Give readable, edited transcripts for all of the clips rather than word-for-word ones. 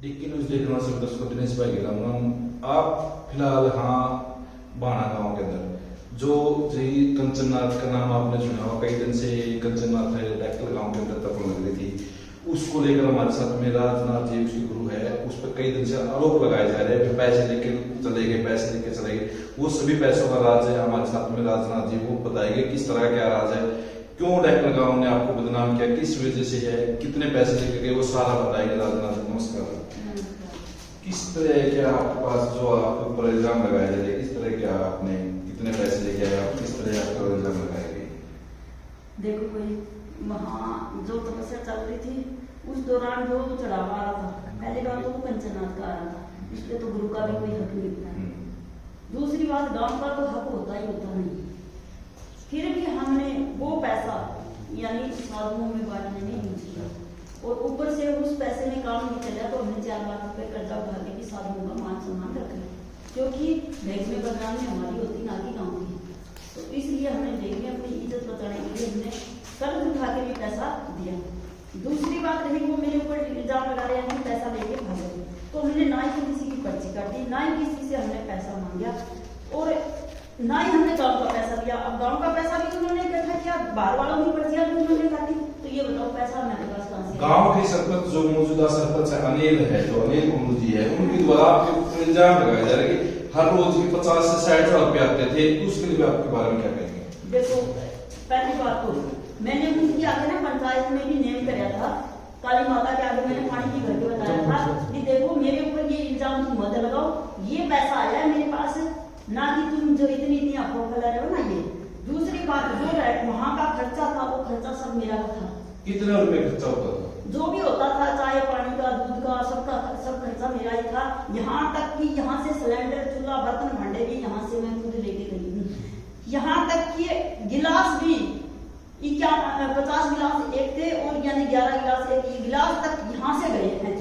Dicky news देखने वाले सभी दर्शकों को दिनेश भाई के राम राम। आप फिलहाल हाँ बाणा गांव के अंदर जो जी कंचननाथ का नाम आपने सुना होगा, कई दिन से कंचननाथ है डैक्कल गांव के अंदर तपन लग रही थी, उसको लेकर हमारे साथ में राजनाथ जी उसके गुरु है, उस पर कई दिन से आरोप लगाए जा रहे हैं, पैसे लेके चले गए, पैसे लेके चले गए। वो सभी पैसों का राज है हमारे साथ में राजनाथ जी, वो बताएंगे किस तरह का क्या राज है, क्यों डैक्कल गांव ने आपको बदनाम किया, किस वजह से है, कितने पैसे लेके गए, वो सारा बताएंगे राजनाथ जी। नमस्कार। किस तरह क्या आपके पास जो आपके ऊपर इल्जाम लगाया जा रहा है, किस तरह क्या आपने कितने पैसे लेके आए, आप किस तरह आपका इल्जाम लगाए गए? देखो कोई वहाँ जो तपस्या चल रही थी उस दौरान जो चढ़ावा आ रहा था, पहली बात तो वो कंचननाथ का आ रहा था, इसलिए तो गुरु का भी कोई हक नहीं था। दूसरी बात गांव का तो हक होता ही होता नहीं, फिर भी हमने वो पैसा यानी साधुओं में बांटने नहीं यूज किया, और ऊपर से उस पैसे में काम नहीं चला तो हमने 4 लाख रुपए कर्जा उठा के भी साधुओं का मान सम्मान रखा, क्योंकि भेज में बदनामी हमारी होती ना कि गाँव की। तो इसलिए हमने भेज में अपनी इज्जत बचाने के लिए हमने कर्ज उठा के भी पैसा दिया। दूसरी बात रही वो मेरे ऊपर इल्जाम लगा रहे हैं कि पैसा लेके भागे, तो हमने ना ही किसी की पर्ची काट दी, ना ही किसी से हमने पैसा मांगा, और ना ही हमने गांव का पैसा लिया। अब गांव का पैसा भी उन्होंने इकट्ठा किया, बाहर वालों की पर्चियां भी उन्होंने काटी, तो ये बताओ पैसा हमारे पास कहां से? गांव के सरपंच जो मौजूदा सरपंच है अनिल है, जो अनिल कुंडू जी है, उनके द्वारा आपके ऊपर इल्जाम लगाया जा रहा है कि हर रोज की 50 से 60 हजार रुपए आते थे, उसके लिए आपके बारे में क्या कहेंगे? देखो पहली बात तो मैंने उनकी आगे ना पंचायत में भी नेम कराया था, काली माता के आगे मैंने पानी की घर के बताया था कि देखो मेरे ऊपर ये इल्जाम तुम मत लगाओ, ये पैसा आया है मेरे पास, ना कि तुम जो इतनी अफवाह फैला रहे हो ना ये। दूसरी बात जो वहाँ का खर्चा था वो खर्चा सब मेरा था। कितना रुपए खर्चा होता था? जो भी होता था, चाय पानी का, दूध का, सबका सब खर्चा मेरा ही था। यहाँ तक कि यहाँ से सिलेंडर, चूल्हा, बर्तन, भांडे भी यहाँ से मैं खुद लेके गई हूँ। यहाँ तक कि गिलास भी 50 गिलास एक थे, और यानी 11 गिलास एक, ये गिलास तक यहाँ से गए हैं।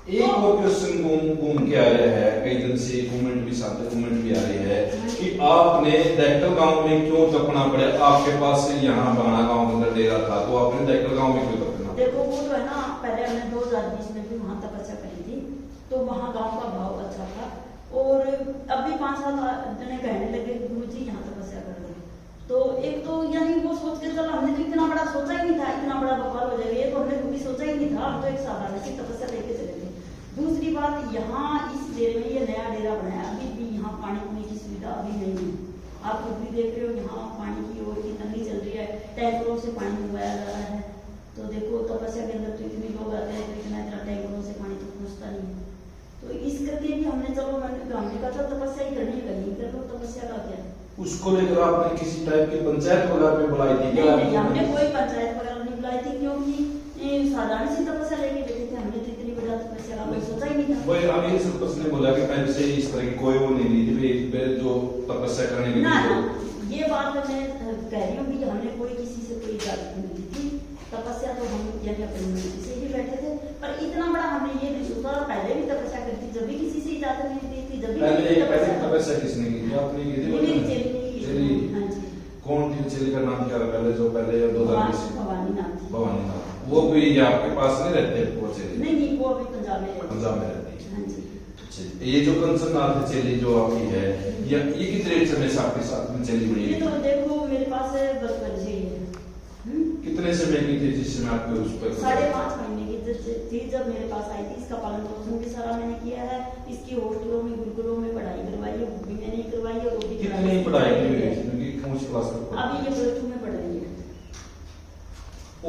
एक और क्वेश्चन घूम के आ रहा है, कई दिन से कमेंट भी साथ कमेंट भी आ रही है कि आपने डैक्कल गांव में क्यों तपना पड़ा? आपके पास से यहाँ बाणा गांव के अंदर डेरा था, तो आपने डैक्कल गांव में क्यों तपना? देखो वो तो है ना, पहले हमने 2020 में भी वहाँ तपस्या करी थी, तो वहाँ गांव का भाव अच्छा था, और अभी 5-7 जने कहने लगे गुरु जी यहाँ तपस्या कर रहे, तो एक तो यानी वो सोच के चलो, हमने तो इतना बड़ा सोचा ही नहीं था, इतना बड़ा बवाल हो जाएगा ये तो हमने कभी सोचा ही नहीं था, हम तो एक साधारण सी तपस्या लेके चले थे। दूसरी बात, यहाँ इस डेरे में ये नया डेरा बनाया, अभी भी यहाँ पानी पीने की सुविधा अभी नहीं है, आप खुद भी देख रहे हो यहाँ पानी की और की तंगी चल रही है, टैंकरों से पानी मंगवाया जा रहा है। तो देखो तपस्या के अंदर तो इतने लोग आते हैं, तो इतना टैंकरों से पानी तो पहुँचता नहीं है, तो इस करके भी हमने चलो हमने कहा था तपस्या ही करनी है, कहीं कर लो, तपस्या का क्या। उसको लेकर आपने किसी टाइप की पंचायत वगैरह में बुलाई थी क्या? नहीं, हमने कोई पंचायत वगैरह नहीं बुलाई थी, क्योंकि साधारण सी तपस्या लेके बैठे थे, हमने तो इतनी बड़ा तपस्या का कोई सोचा ही नहीं था। वही अनिल सरपंच ने बोला कि पहले से इस तरह की कोई वो नहीं दी थी जो तपस्या करने के ना लिए। ये बात मैं कह रही हूँ कि हमने कोई किसी से कोई इजाजत नहीं दी थी, तपस्या तो हम यानी अपनी मर्जी से ही बैठे थे, पर इतना बड़ा हमने ये नहीं सोचा। पहले भी तपस्या करती, जब भी किसी से इजाजत नहीं दी थी, जब भी तपस्या किसने की थी? आपने की थी? मेरी चेली ने की थी। हाँ जी। कौन थी चेली का नाम क्या? पहले जो पहले 2020 भवानी नाम थी। भवानी नाम, वो भी आपके पास नहीं रहते वो चेली? नहीं, वो अभी पंजाब में रहती है। पंजाब में रहती है। हाँ जी। ये जो कंचननाथ चेली जो आपकी है, ये कितने समय से आपके साथ में चली हुई ये है? तो देखो मेरे पास बचपन से ही है। कितने समय की थी जिस समय आपके उस पर? 5.5 महीने की थी जब मेरे पास आई थी। इसका पालन पोषण भी सारा मैंने किया है, इसकी हॉस्टलों में, गुरुकुलों में पढ़ाई करवाई है, वो भी मैंने करवाई है। वो भी कितनी पढ़ाई की हुई है? कौन सी क्लास तक? अभी ये +2 में पढ़ रही है।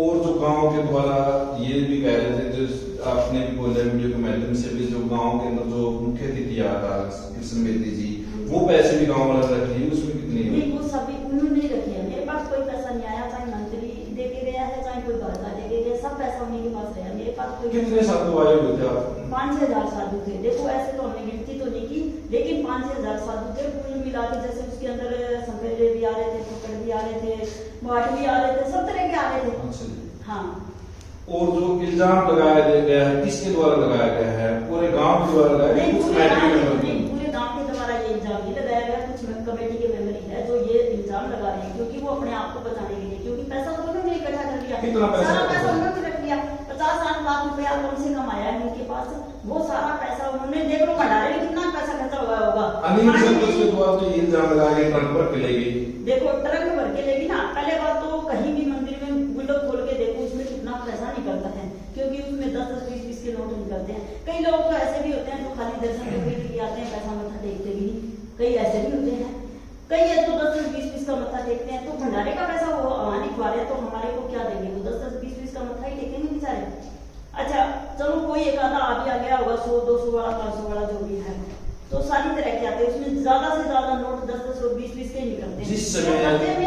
और जो गांव के द्वारा ये भी कह रहे थे, जो आपने भी बोला वीडियो के माध्यम से भी, जो गांव के अंदर जो मुख्य अतिथि आता कृष्ण बेदी जी, वो पैसे भी गांव वाले रख लिए, उसमें कितनी? नहीं, वो सभी उन्होंने नहीं रखे है, मेरे पास कोई पैसा नहीं आया, चाहे मंत्री देके गया है, चाहे कोई घर का देके गया, सब पैसा उन्हीं के पास रहा। मेरे पास कोई कितने साधु आए हुए थे आप? 5-6 हजार साधु थे। देखो ऐसे तो हमने गिनती तो नहीं की, लेकिन 5-6 हजार साधु थे कुल मिला के। जैसे उसके अंदर संकरे भी आ रहे थे, फकड़ भी आ रहे थे, भाट भी आ रहे थे, सब तरह के आ रहे थे। हाँ। और जो इल्जाम लगाया गया है, किसके द्वारा लगाया गया है? पूरे गांव के द्वारा लगाया गया? नहीं, कुछ पूरे कमेटी गांव में नहीं, पूरे गांव के द्वारा ये इल्जाम नहीं लगाया गया। कुछ कमेटी के मेंबर ही है जो ये इल्जाम लगा रहे हैं, क्योंकि वो अपने आप को बचाने के लिए, क्योंकि पैसा तो उन्होंने इकट्ठा कर लिया, कितना पैसा? सारा पैसा उन्होंने रख लिया। 50-60 लाख रुपया कम से कम आया है उनके पास, वो सारा पैसा उन्होंने, देख लो भंडारे में कितना पैसा खर्चा हुआ होगा। अनिल सरपंच के द्वारा तो ये इल्जाम लगाया गया ट्रक पर मिलेगी। देखो ट्रक भर के लेगी ना, पहले बात तो कहीं भी मंदिर में विंडो खोल के देखो उसमें कितना पैसा निकलता है, क्योंकि उसमें 10-10, 20-20 के नोट निकलते हैं। कई लोग तो ऐसे भी होते हैं जो खाली दर्शन करने के लिए आते हैं, पैसा मत्था टेकते भी नहीं, कई ऐसे भी होते हैं, कई है तो 10-10, 20-20 का मत्था टेकते हैं। तो भंडारे का पैसा वो हमारी खुआरे तो हमारे को क्या देंगे, वो 10-10, 20-20 का मत्था ही टेकेंगे बेचारे। अच्छा चलो कोई एक आधा आ भी आ गया होगा, 100-200 वाला, 500 वाला जो भी है, तो सारी तरह के आते हैं, उसमें ज्यादा से ज्यादा नोट 10-10 और 20-20 के ही निकलते हैं। जिस समय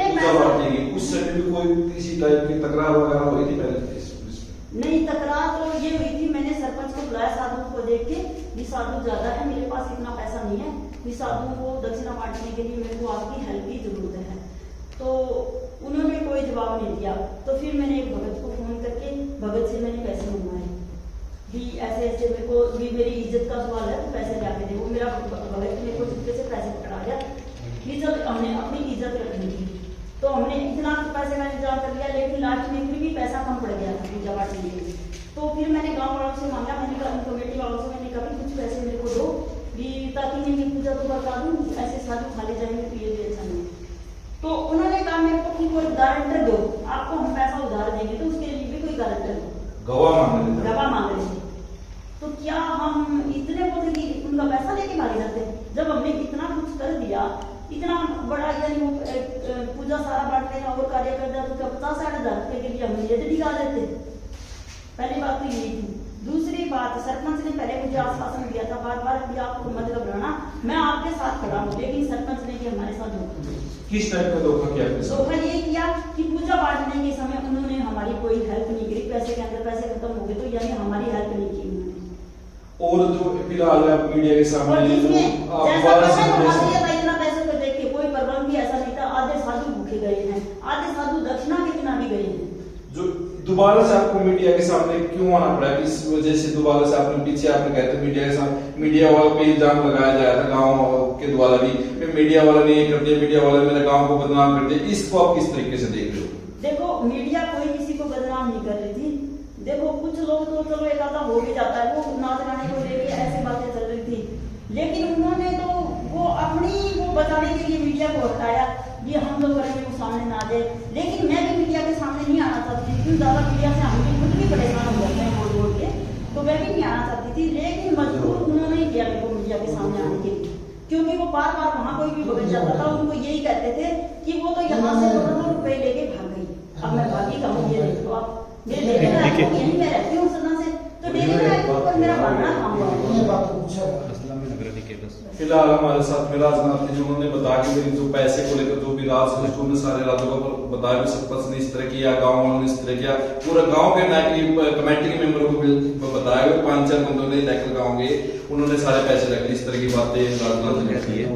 पूजा बांटेगी उस समय भी कोई किसी टाइप की तकरार वगैरह हुई थी पहले इसमें? नहीं, तकरार तो ये हुई थी, मैंने सरपंच को बुलाया साधु को देख के, ये साधु ज्यादा है, मेरे पास इतना पैसा नहीं है, ये साधु को दक्षिणा बांटने के लिए मेरे को आपकी हेल्प की जरूरत है। तो उन्होंने कोई जवाब नहीं दिया। तो फिर मैंने एक भगत को फोन करके भगत से मैंने पैसे मंगवाए कि ऐसे ऐसे मेरे को भी, मेरी इज्जत का सवाल है तो पैसे जाके दे। वो मेरा भगत मेरे को चुपके से पैसे पकड़ा गया कि जब हमने अपनी इज्जत रखनी थी तो हमने इतना पैसे का इंतजाम कर लिया, लेकिन लास्ट में फिर भी पैसा कम पड़ गया था पूजा पाठ के लिए। तो फिर मैंने गाँव वालों से मांगा, मैंने कहा कमेटी वालों से, मैंने कहा कुछ पैसे मेरे को दो भी, ताकि मैं ये पूजा तो बता दूँ, ऐसे साधु खाली जाएंगे तो ये भी अच्छा नहीं। तो उन्होंने कहा मेरे को कि कोई गारंटर दो, आपको हम पैसा उधार देंगे, तो उसके लिए भी कोई गारंटर दो। गवाह मांग रहे थे। तो क्या हम इतने बोले कि उनका पैसा लेके भागे जाते, जब हमने इतना कुछ कर दिया, इतना बड़ा यानी वो पूजा सारा बांटने का और कार्य कर दिया, तो क्या 50-60 हज़ार रुपए के लिए हम ये दिखा देते? पहली बात तो यही थी। दूसरी बात, सरपंच ने पहले मुझे आश्वासन दिया था बार बार कि आप मत घबराना, मैं आपके साथ खड़ा हूँ, लेकिन सरपंच ने कि हमारे साथ धोखा दिया। किस टाइप का धोखा किया? धोखा ये किया कि पूजा बांटने के समय उन्होंने हमारी कोई हेल्प नहीं करी, पैसे के अंदर पैसे खत्म हो गए तो यानी हमारी हेल्प नहीं की उन्होंने। और जो फिलहाल मीडिया के सामने इतना पैसे को देख के कोई प्रबंध भी ऐसा नहीं था, आधे साधु भूखे गए हैं, आधे साधु दक्षिणा के बिना भी गए हैं। जो दोबारा से आपको मीडिया के सामने क्यों आना पड़ा, किस वजह से दोबारा से आपने पीछे आपने कहते मीडिया के सामने, मीडिया वालों पे इल्जाम लगाया जा रहा था गांव के द्वारा भी, मीडिया वाला ने ये कर दिया, मीडिया वाला मेरे गांव को बदनाम कर दिया, इसको आप किस तरीके से देख रहे हो? देखो मीडिया कोई किसी को बदनाम नहीं कर रही थी। देखो कुछ लोग तो चलो एक आधा हो भी जाता है, वो नाच गाने को लेके ऐसी बातें चल रही थी, लेकिन उन्होंने तो वो अपनी वो बचाने के लिए मीडिया को हटाया, ये हम लोग करेंगे वो सामने ना आ जाए। लेकिन मैं भी मीडिया के सामने नहीं आना चाहती थी, क्योंकि ज्यादा मीडिया से हम भी खुद भी परेशान हो जाते हैं बोल के, तो मैं भी नहीं आना चाहती थी, लेकिन मजबूर उन्होंने ही किया मेरे को मीडिया के सामने आने के लिए, क्योंकि वो बार बार वहाँ कोई भी भगत जाता था उनको यही कहते थे कि वो तो यहाँ से करोड़ों रुपए लेके भाग गई, अब मैं भागी कहूँ, ये देख लो आप, मेरे डेरे में यहीं मैं रहती हूँ सदन से, तो डेरे में मेरा भागना काम हुआ। फिलहाल हमारे साथ में राजनाथ जी, उन्होंने बताया कि मेरी जो पैसे को लेकर जो भी राज है सारे राज्यों को बताया कि सरपंच ने इस तरह किया, गाँव वालों ने इस तरह किया, पूरा गाँव के कमेटी के मेंबरों को बताया, 5-4 बंदों ने टैकल गाँव के, उन्होंने सारे पैसे रखे, इस तरह की बातें राजनाथ ने कहती है।